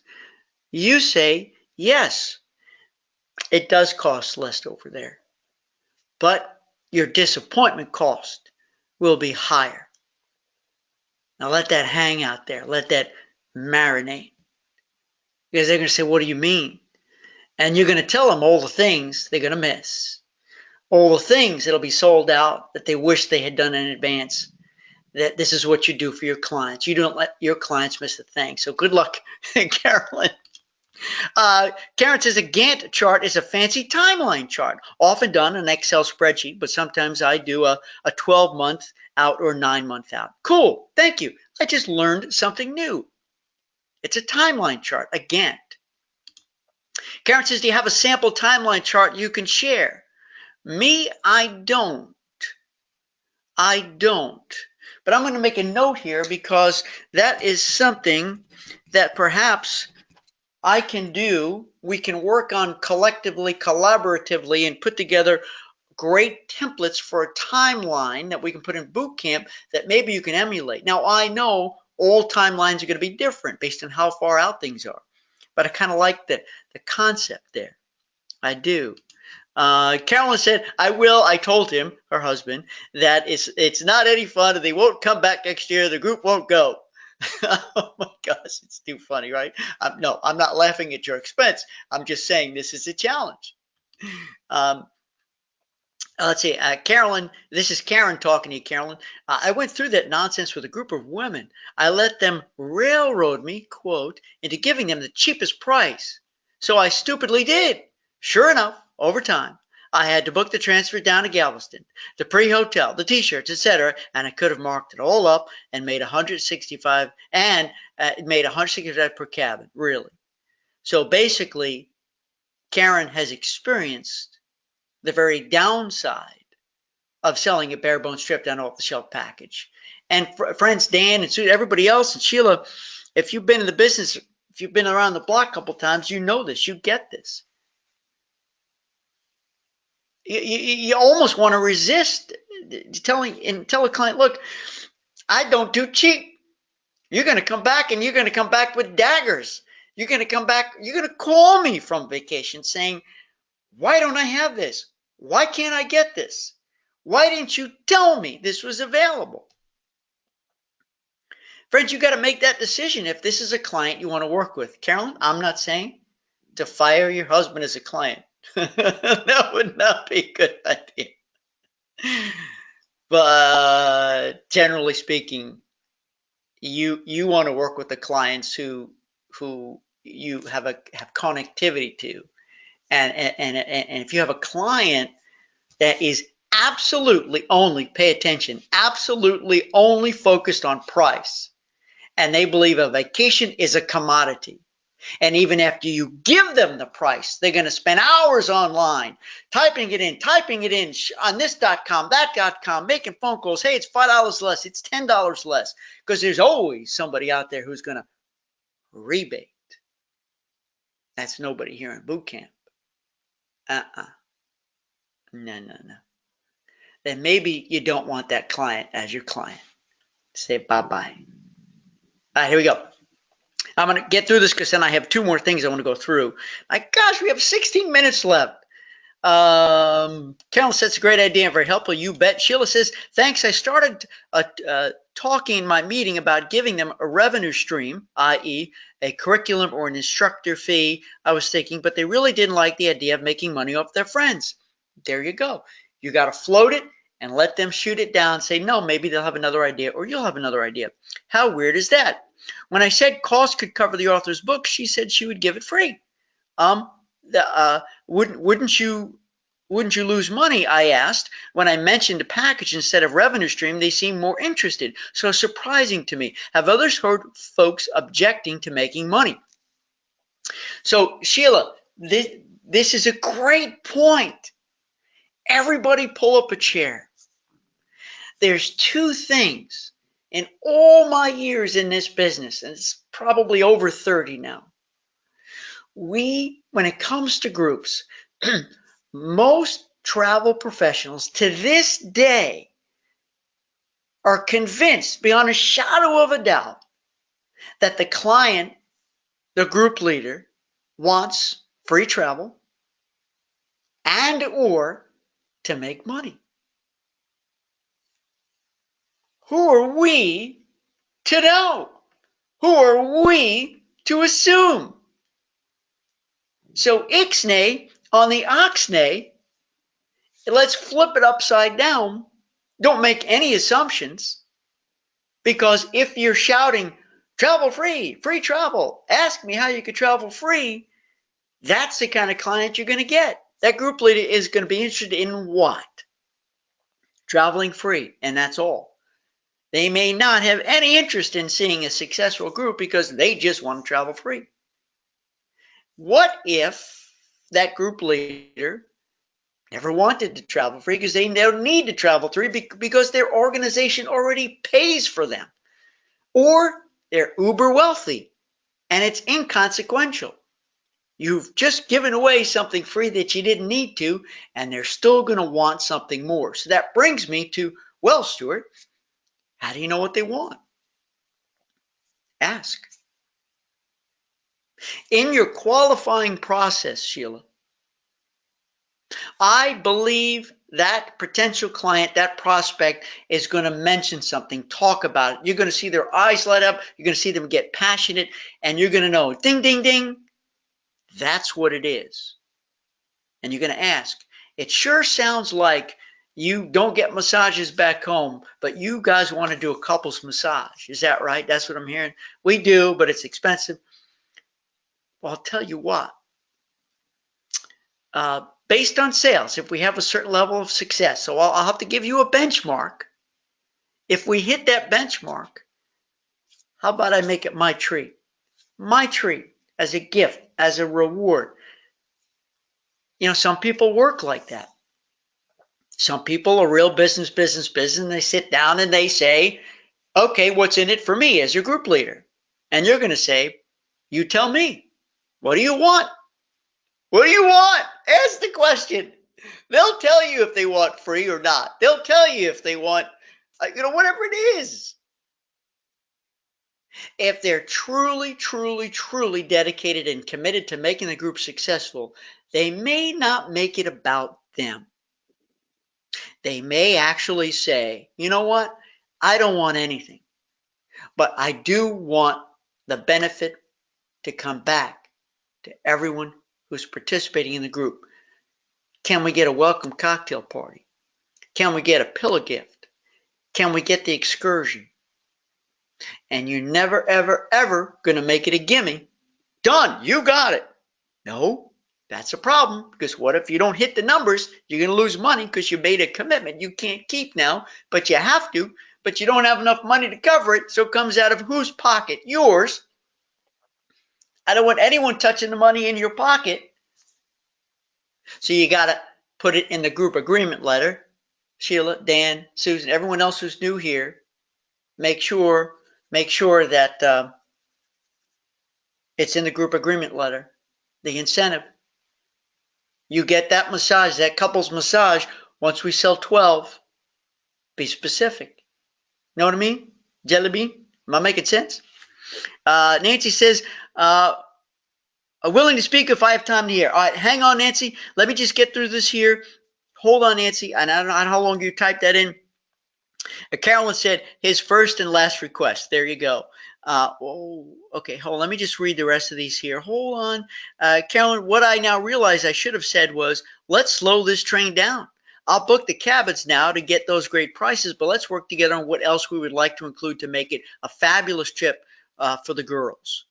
You say, yes, it does cost less over there, but your disappointment cost will be higher. Now let that hang out there. Let that marinate. Because they're going to say, what do you mean? And you're going to tell them all the things they're going to miss. All the things that'll be sold out that they wish they had done in advance. That this is what you do for your clients. You don't let your clients miss a thing. So good luck, Carolyn. Karen says a Gantt chart is a fancy timeline chart, often done in an Excel spreadsheet, but sometimes I do a 12-month out or 9-month out. Cool, thank you. I just learned something new. It's a timeline chart, a Gantt. Karen says, do you have a sample timeline chart you can share? Me, I don't. But I'm going to make a note here because that is something that perhaps I can do. We can work on collectively, collaboratively, and put together great templates for a timeline that we can put in boot camp that maybe you can emulate. Now, I know all timelines are going to be different based on how far out things are, but I kind of like the concept there. I do. Carolyn said, I will. I told him, her husband, that it's not any fun and they won't come back next year. The group won't go. Oh my gosh, it's too funny, right? No, I'm not laughing at your expense. I'm just saying this is a challenge. Let's see, Carolyn, this is Karen talking to you, Carolyn. I went through that nonsense with a group of women. I let them railroad me, quote, into giving them the cheapest price. So I stupidly did. Sure enough, over time, I had to book the transfer down to Galveston, the pre-hotel, the t-shirts, etc., and I could have marked it all up and made $165 and made $165 per cabin, really. So basically, Karen has experienced the very downside of selling a bare bone stripped down off the shelf package. And friends, Dan and Sue, everybody else, and Sheila, if you've been in the business, if you've been around the block a couple times, you know this, you get this. You almost want to resist tell a client, look, I don't do cheap. You're going to come back and you're going to come back with daggers. You're going to come back, you're going to call me from vacation saying, why don't I have this? Why can't I get this? Why didn't you tell me this was available? Friends, you got to make that decision if this is a client you want to work with. Carolyn, I'm not saying to fire your husband as a client. That would not be a good idea. But generally speaking, you want to work with the clients who you have connectivity to, and if you have a client that is absolutely only, pay attention, absolutely only focused on price, and they believe a vacation is a commodity. And even after you give them the price, they're going to spend hours online typing it in on this.com, that.com, making phone calls. Hey, it's $5 less. It's $10 less. Because there's always somebody out there who's going to rebate. That's nobody here in boot camp. No. Then maybe you don't want that client as your client. Say bye-bye. All right, here we go. I'm going to get through this because then I have 2 more things I want to go through. My gosh, we have 16 minutes left. Carolyn says it's a great idea and very helpful. You bet. Sheila says, thanks. I started talking in my meeting about giving them a revenue stream, i.e. a curriculum or an instructor fee, I was thinking, but they really didn't like the idea of making money off their friends. There you go. You got to float it and let them shoot it down. Say, no, maybe they'll have another idea or you'll have another idea. How weird is that? When I said cost could cover the author's book, she said she would give it free. Wouldn't you lose money? I asked. When I mentioned a package instead of revenue stream, they seemed more interested. So surprising to me. Have others heard folks objecting to making money? So Sheila, this is a great point. Everybody pull up a chair. There's 2 things in all my years in this business, and it's probably over 30 now. When it comes to groups, most travel professionals to this day are convinced beyond a shadow of a doubt that the client, the group leader, wants free travel and or to make money. Who are we to know? Who are we to assume? So ixnay on the oxnay, let's flip it upside down. Don't make any assumptions, because if you're shouting, travel free, free travel, ask me how you could travel free, that's the kind of client you're going to get. That group leader is going to be interested in what? Traveling free, and that's all. They may not have any interest in seeing a successful group because they just want to travel free. What if that group leader never wanted to travel free because they don't need to travel free because their organization already pays for them? Or they're uber wealthy and it's inconsequential. You've just given away something free that you didn't need to, and they're still going to want something more. So that brings me to, well, Stuart, how do you know what they want? Ask. In your qualifying process, Sheila, I believe that potential client, that prospect, is going to mention something, talk about it. You're going to see their eyes light up. You're going to see them get passionate, and you're going to know, ding, ding, ding, that's what it is. And you're going to ask. It sure sounds like you don't get massages back home, but you guys want to do a couples massage. Is that right? That's what I'm hearing. We do, but it's expensive. Well, I'll tell you what. Based on sales, if we have a certain level of success, so I'll have to give you a benchmark. If we hit that benchmark, how about I make it my treat? My treat as a gift, as a reward. You know, some people work like that. Some people are real business. And they sit down and they say, okay, what's in it for me as your group leader? And you're going to say, you tell me. What do you want? What do you want? Ask the question. They'll tell you if they want free or not. They'll tell you if they want, whatever it is. If they're truly dedicated and committed to making the group successful, they may not make it about them. They may actually say, you know what? I don't want anything, but I do want the benefit to come back to everyone who's participating in the group. Can we get a welcome cocktail party? Can we get a pillow gift? Can we get the excursion? And you're never, ever going to make it a gimme. Done. You got it. No, that's a problem, because what if you don't hit the numbers? You're going to lose money because you made a commitment you can't keep now, but you have to, but you don't have enough money to cover it, so it comes out of whose pocket? Yours. I don't want anyone touching the money in your pocket. So you got to put it in the group agreement letter. Sheila, Dan, Susan, everyone else who's new here, make sure that it's in the group agreement letter. The incentive. You get that massage, that couples massage, once we sell 12. Be specific. Know what I mean? Jelly bean? Am I making sense? Nancy says, willing to speak if I have time to hear. All right, hang on, Nancy. Let me just get through this here. Hold on, Nancy. And I don't know how long you typed that in. Carolyn said his first and last request. There you go. Okay, hold on. Let me just read the rest of these here. Hold on. Carolyn, what I now realize I should have said was, let's slow this train down. I'll book the cabins now to get those great prices, but let's work together on what else we would like to include to make it a fabulous trip for the girls.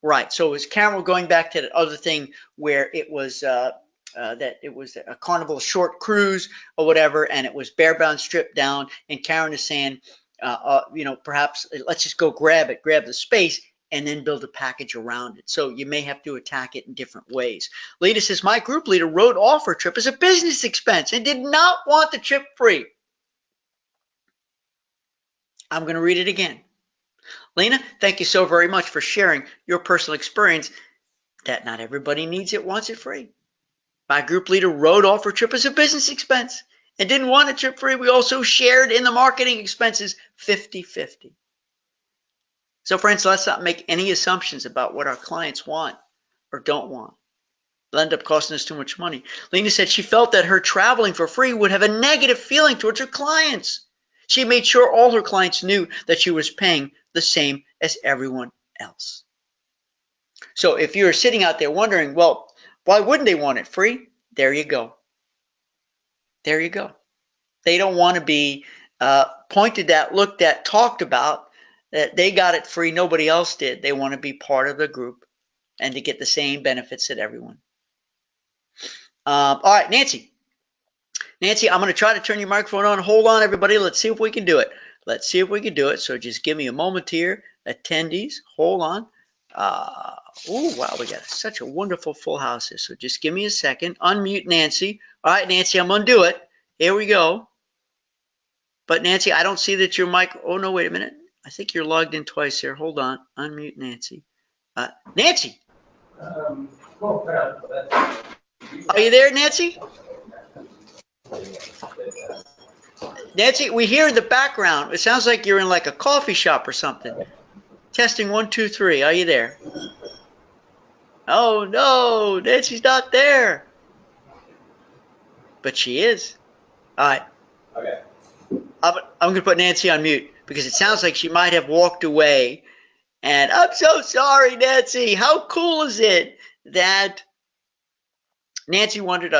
Right. So is Carol going back to the other thing where it was that it was a Carnival short cruise or whatever, and it was barebound stripped down, and Karen is saying, perhaps let's just go grab the space, and then build a package around it. So you may have to attack it in different ways. Lita says, my group leader wrote off her trip as a business expense and did not want the trip free. I'm going to read it again. Lena, thank you so very much for sharing your personal experience that not everybody needs it, wants it free. My group leader wrote off her trip as a business expense and didn't want a trip free. We also shared in the marketing expenses 50-50. So friends, let's not make any assumptions about what our clients want or don't want. It'll end up costing us too much money. Lena said she felt that her traveling for free would have a negative feeling towards her clients. She made sure all her clients knew that she was paying the same as everyone else. So if you're sitting out there wondering, well, why wouldn't they want it free? There you go. There you go. They don't want to be pointed at, looked at, talked about, that they got it free, nobody else did. They want to be part of the group and to get the same benefits that everyone. All right, Nancy. Nancy, I'm going to try to turn your microphone on. Hold on, everybody. Let's see if we can do it. Let's see if we can do it. So just give me a moment here. Attendees, hold on. Oh, wow, we got such a wonderful full house here. So just give me a second. Unmute Nancy. All right, Nancy, I'm going to do it. Here we go. But Nancy, I don't see that your mic. Oh, no, wait a minute. I think you're logged in twice here. Hold on. Unmute Nancy. Nancy. Are you there, Nancy? Nancy, we hear in the background. It sounds like you're in like a coffee shop or something. Testing 1, 2, 3. Are you there? Oh, no. Nancy's not there. But she is. All right. Okay. I'm going to put Nancy on mute because it sounds like she might have walked away. And I'm so sorry, Nancy. How cool is it that Nancy wanted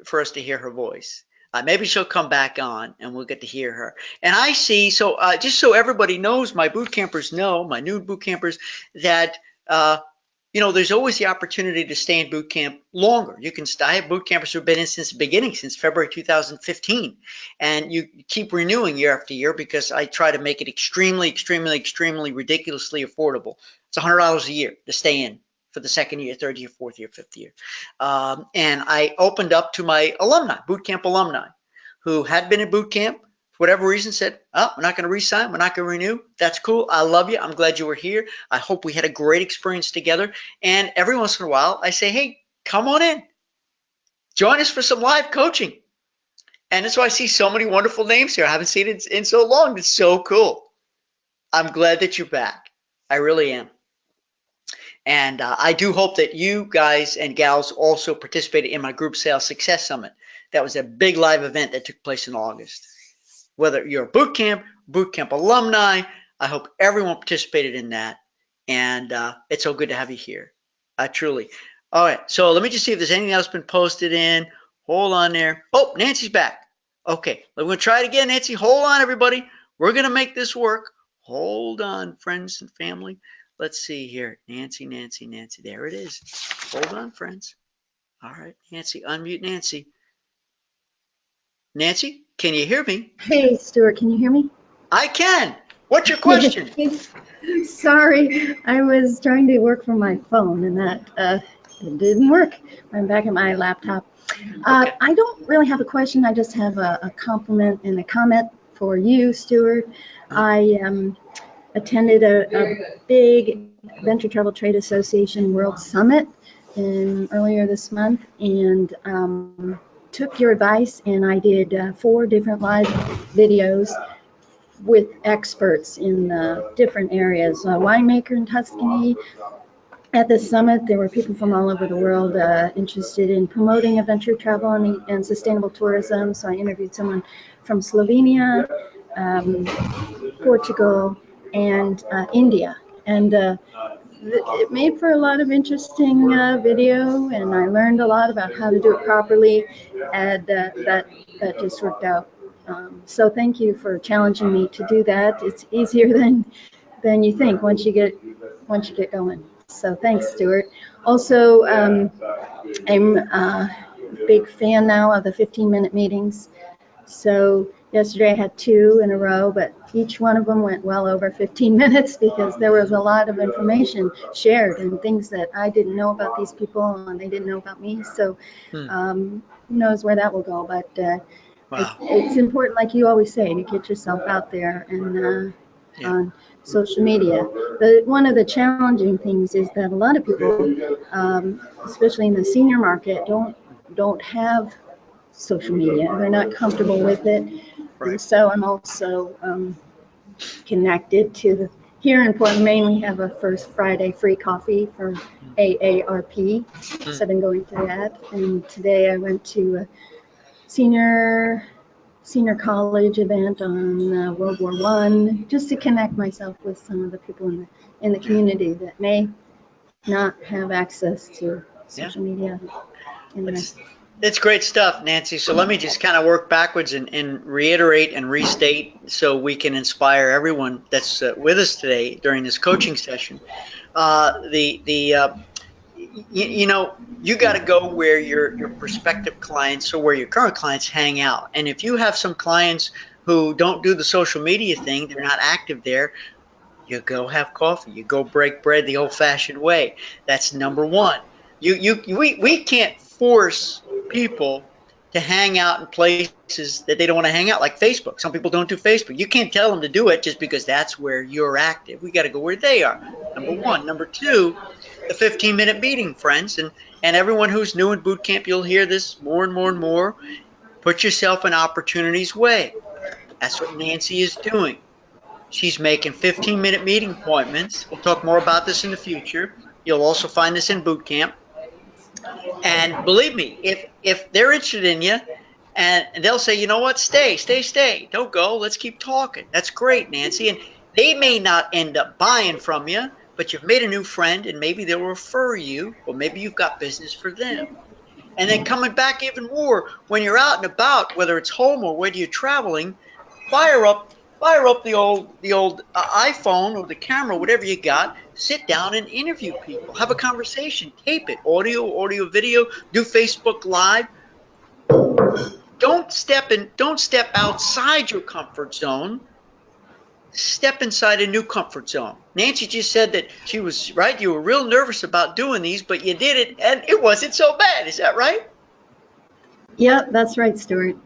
for us to hear her voice? Maybe she'll come back on and we'll get to hear her. And I see, so just so everybody knows, my boot campers know, my new boot campers, that there's always the opportunity to stay in boot camp longer. I have boot campers who've been in since the beginning, since February 2015. And you keep renewing year after year because I try to make it extremely, extremely, extremely ridiculously affordable. It's $100 a year to stay in for the second year, third year, fourth year, fifth year. And I opened up to my alumni, boot camp alumni, who had been in boot camp, for whatever reason said, oh, we're not going to re-sign, we're not going to renew. That's cool. I love you. I'm glad you were here. I hope we had a great experience together. And every once in a while, I say, hey, come on in. Join us for some live coaching. And that's why I see so many wonderful names here. I haven't seen it in so long. It's so cool. I'm glad that you're back. I really am. And I do hope that you guys and gals also participated in my Group Sales Success Summit. That was a big live event that took place in August. Whether you're a boot camp alumni, I hope everyone participated in that. And it's so good to have you here. Truly. All right. So let me just see if there's anything else been posted in. Hold on there. Oh, Nancy's back. Okay. We're going to try it again, Nancy. Hold on, everybody. We're going to make this work. Hold on, friends and family. Let's see here. Nancy. There it is. Hold on, friends. All right, Nancy. Unmute Nancy. Nancy, can you hear me? Hey, Stuart, can you hear me? I can. What's your question? Sorry, I was trying to work from my phone and that it didn't work. I'm back at my laptop. Okay. I don't really have a question. I just have a compliment and a comment for you, Stuart. I attended a big Venture Travel Trade Association World Summit earlier this month and took your advice, and I did 4 different live videos with experts in different areas. A winemaker in Tuscany. At the summit, there were people from all over the world interested in promoting adventure travel and sustainable tourism. So I interviewed someone from Slovenia, Portugal, and India. And it made for a lot of interesting video, and I learned a lot about how to do it properly, and that just worked out. So thank you for challenging me to do that. It's easier than you think once you get going. So thanks, Stuart. Also, I'm a big fan now of the 15-minute meetings. So yesterday I had 2 in a row, but each one of them went well over 15 minutes because there was a lot of information shared and things that I didn't know about these people and they didn't know about me. So who knows where that will go. But Wow. it's important, like you always say, to get yourself out there and on social media. One of the challenging things is that a lot of people, especially in the senior market, don't have social media. They're not comfortable with it. Right. And so I'm also connected to here in Portland, Maine, we have a first Friday free coffee for AARP. So I've been going to that. And today I went to a senior senior college event on World War I, just to connect myself with some of the people in the community that may not have access to social media. It's great stuff, Nancy. So let me just kind of work backwards and reiterate and restate so we can inspire everyone that's with us today during this coaching session. You got to go where your prospective clients or where your current clients hang out. And if you have some clients who don't do the social media thing, they're not active there, you go have coffee. You go break bread the old-fashioned way. That's number one. We can't force people to hang out in places that they don't want to hang out, like Facebook. Some people don't do Facebook. You can't tell them to do it just because that's where you're active. We got to go where they are, number one. Number two, the 15-minute meeting, friends. And everyone who's new in boot camp, you'll hear this more and more and more. Put yourself in opportunity's way. That's what Nancy is doing. She's making 15-minute meeting appointments. We'll talk more about this in the future. You'll also find this in boot camp. And believe me, if they're interested in you, and they'll say, you know what, stay. Don't go. Let's keep talking. That's great, Nancy. And they may not end up buying from you, but you've made a new friend, and maybe they'll refer you, or maybe you've got business for them. And then coming back even more, when you're out and about, whether it's home or whether you're traveling, fire up the old iPhone or the camera, whatever you got. Sit down and interview people. Have a conversation. Tape it. Audio, video. Do Facebook Live. Don't step outside your comfort zone. Step inside a new comfort zone. Nancy just said that she was right. You were real nervous about doing these, but you did it, and it wasn't so bad. Is that right? Yeah, that's right, Stuart.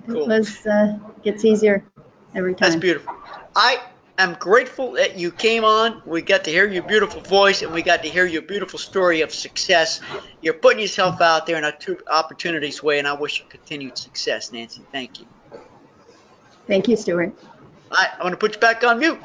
Cool. It gets easier every time. That's beautiful. I am grateful that you came on. We got to hear your beautiful voice, and we got to hear your beautiful story of success. You're putting yourself out there in a opportunities way, and I wish you continued success, Nancy. Thank you. Thank you, Stuart. All right, I want to put you back on mute.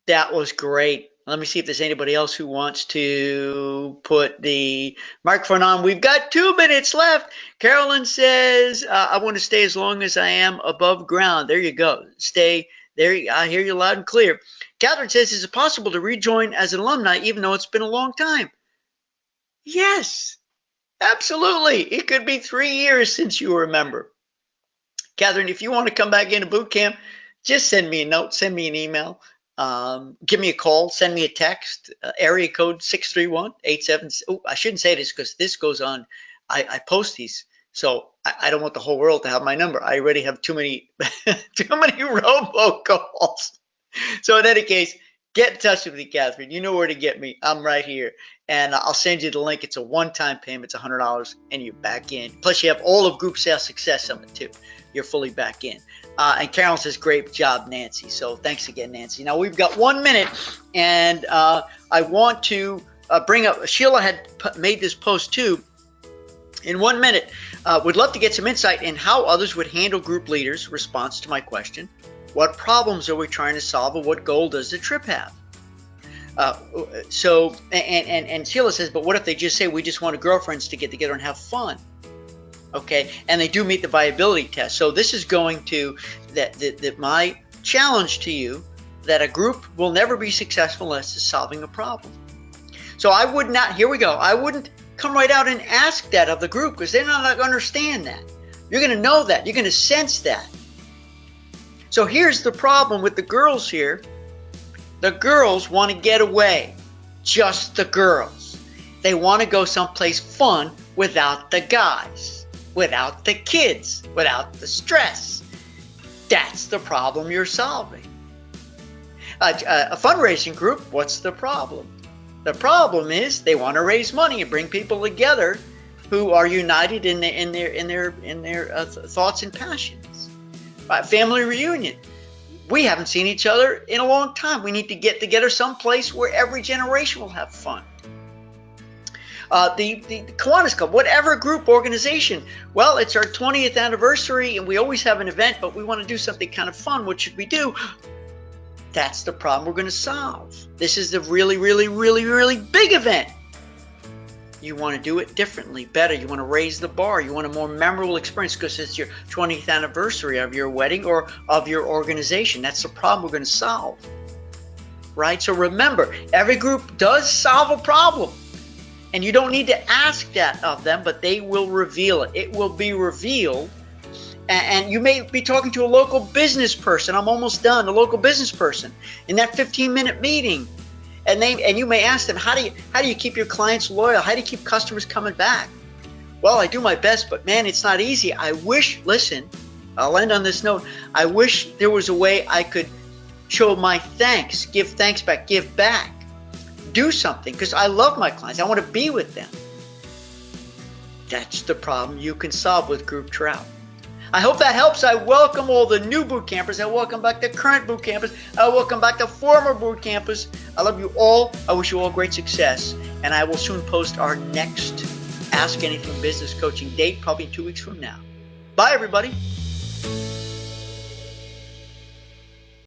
That was great. Let me see if there's anybody else who wants to put the microphone on. We've got 2 minutes left. Carolyn says, I want to stay as long as I am above ground. There you go. Stay there. I hear you loud and clear. Catherine says, is it possible to rejoin as an alumni even though it's been a long time? Yes, absolutely. It could be 3 years since you were a member. Catherine, if you want to come back into boot camp, just send me a note, send me an email. Give me a call, send me a text, area code 631-87. Oh, I shouldn't say this because this goes on. I post these, so I don't want the whole world to have my number. I already have too many robocalls. So in any case, get in touch with me, Catherine. You know where to get me. I'm right here. And I'll send you the link. It's a one-time payment. It's $100, and you're back in. Plus, you have all of Group Sales Success Summit, too. You're fully back in. And Carol says, great job, Nancy. So thanks again, Nancy. Now, we've got 1 minute, and I want to bring up, Sheila had made this post, too. In 1 minute, would love to get some insight in how others would handle group leaders' response to my question. What problems are we trying to solve, and what goal does the trip have? And Sheila says, but what if they just say we just want girlfriends to get together and have fun? Okay, and they do meet the viability test. So this is going to that my challenge to you that a group will never be successful unless it's solving a problem. So I would not. Here we go. I wouldn't come right out and ask that of the group because they're not going to understand that. You're going to know that. You're going to sense that. So here's the problem with the girls here. The girls want to get away. Just the girls. They want to go someplace fun without the guys, without the kids, without the stress. That's the problem you're solving. A fundraising group, what's the problem? The problem is they want to raise money and bring people together who are united in their thoughts and passions. Family reunion. We haven't seen each other in a long time. We need to get together someplace where every generation will have fun. The Kiwanis Club, whatever group organization. Well, it's our 20th anniversary and we always have an event, but we want to do something kind of fun. What should we do? That's the problem we're going to solve. This is the really, really, really, really big event. You want to do it differently, better. You want to raise the bar. You want a more memorable experience because it's your 20th anniversary of your wedding or of your organization. That's the problem we're going to solve, right? So remember, every group does solve a problem. And you don't need to ask that of them, but they will reveal it. It will be revealed. And you may be talking to a local business person. I'm almost done. A local business person in that 15-minute meeting. And you may ask them, how do you keep your clients loyal? How do you keep customers coming back? Well, I do my best, but man, it's not easy. Listen, I'll end on this note. I wish there was a way I could show my thanks, give thanks back, give back, do something, because I love my clients. I want to be with them. That's the problem you can solve with group travel. I hope that helps. I welcome all the new boot campers. I welcome back the current boot campers. I welcome back the former boot campers. I love you all. I wish you all great success. And I will soon post our next Ask Anything Business Coaching date, probably 2 weeks from now. Bye, everybody.